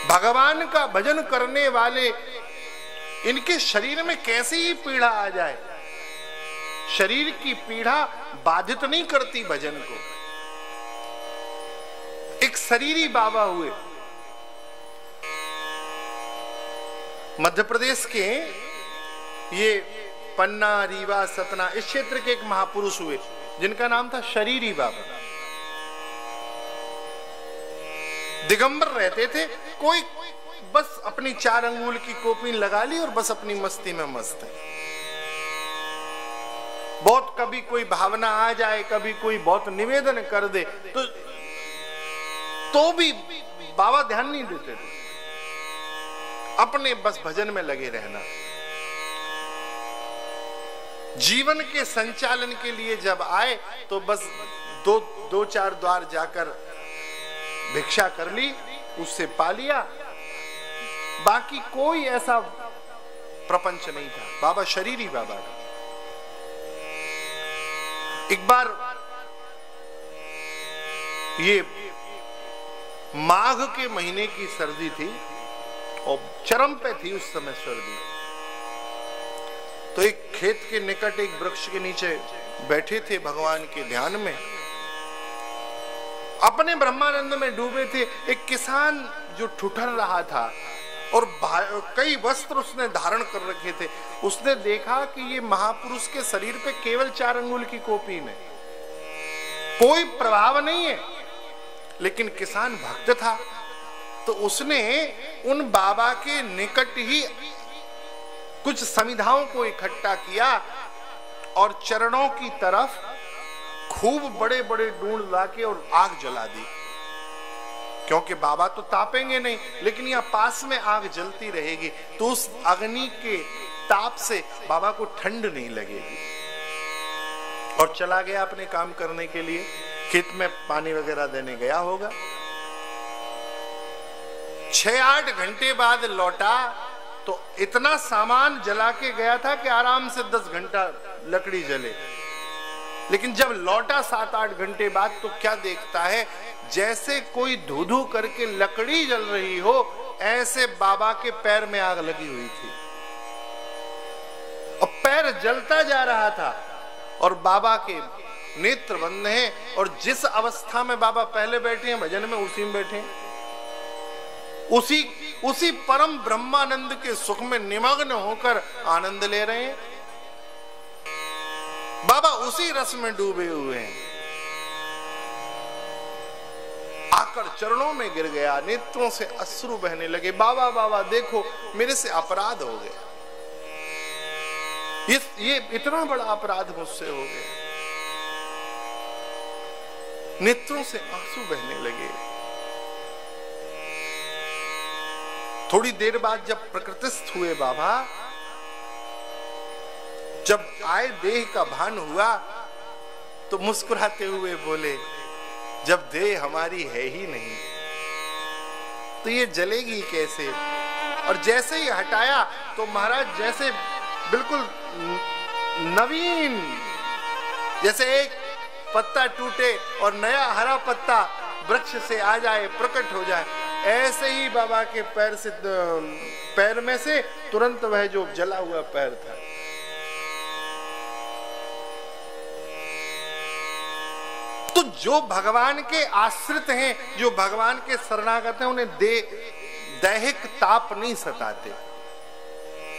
भगवान का भजन करने वाले इनके शरीर में कैसे ही पीड़ा आ जाए। शरीर की पीड़ा बाधित नहीं करती भजन को। एक शरीरी बाबा हुए, मध्य प्रदेश के ये पन्ना, रीवा, सतना इस क्षेत्र के एक महापुरुष हुए जिनका नाम था शरीरी बाबा। दिगंबर रहते थे, कोई बस अपनी 4 अंगुल की कोपी लगा ली और बस अपनी मस्ती में मस्त है। बहुत कभी कोई भावना आ जाए, कभी कोई बहुत निवेदन कर दे तो भी बाबा ध्यान नहीं देते थे, अपने बस भजन में लगे रहना। जीवन के संचालन के लिए जब आए तो बस दो चार द्वार जाकर भिक्षा कर ली, उससे पा लिया, बाकी कोई ऐसा प्रपंच नहीं था। बाबा शरीरी बाबा था। एक बार ये माघ के महीने की सर्दी थी और चरम पे थी उस समय सर्दी। तो एक खेत के निकट एक वृक्ष के नीचे बैठे थे भगवान के ध्यान में, अपने ब्रह्मानंद में डूबे थे। एक किसान जो ठुठर रहा था और कई वस्त्र उसने धारण कर रखे थे, उसने देखा कि ये महापुरुष के शरीर पे केवल 4 अंगुल की कोपी में कोई प्रभाव नहीं है, लेकिन किसान भक्त था। तो उसने उन बाबा के निकट ही कुछ समिधाओं को इकट्ठा किया और चरणों की तरफ खूब बड़े बड़े ढूंढ लाके और आग जला दी, क्योंकि बाबा तो तापेंगे नहीं, लेकिन यहाँ पास में आग जलती रहेगी तो उस अग्नि के ताप से बाबा को ठंड नहीं लगेगी। और चला गया अपने काम करने के लिए, खेत में पानी वगैरह देने गया होगा। 6-8 घंटे बाद लौटा तो इतना सामान जला के गया था कि आराम से 10 घंटा लकड़ी जले। लेकिन जब लौटा 7-8 घंटे बाद तो क्या देखता है, जैसे कोई धू-धू करके लकड़ी जल रही हो, ऐसे बाबा के पैर में आग लगी हुई थी और पैर जलता जा रहा था और बाबा के नेत्र बंद हैं और जिस अवस्था में बाबा पहले बैठे हैं भजन में, उसी में बैठे हैं। उसी परम ब्रह्मानंद के सुख में निमग्न होकर आनंद ले रहे हैं। बाबा उसी रस में डूबे हुए हैं। आकर चरणों में गिर गया, नेत्रों से अश्रु बहने लगे। बाबा बाबा देखो, मेरे से अपराध हो गया, ये इतना बड़ा अपराध मुझसे हो गया। नेत्रों से आंसू बहने लगे। थोड़ी देर बाद जब प्रकृतिस्थ हुए बाबा, जब आए देह का भान हुआ तो मुस्कुराते हुए बोले, जब देह हमारी है ही नहीं तो ये जलेगी कैसे। और जैसे ही हटाया तो महाराज जैसे बिल्कुल नवीन, जैसे एक पत्ता टूटे और नया हरा पत्ता वृक्ष से आ जाए, प्रकट हो जाए, ऐसे ही बाबा के पैर में से तुरंत वह जो जला हुआ पैर था। तो जो भगवान के आश्रित हैं, जो भगवान के शरणागत हैं, उन्हें दैहिक ताप नहीं सताते।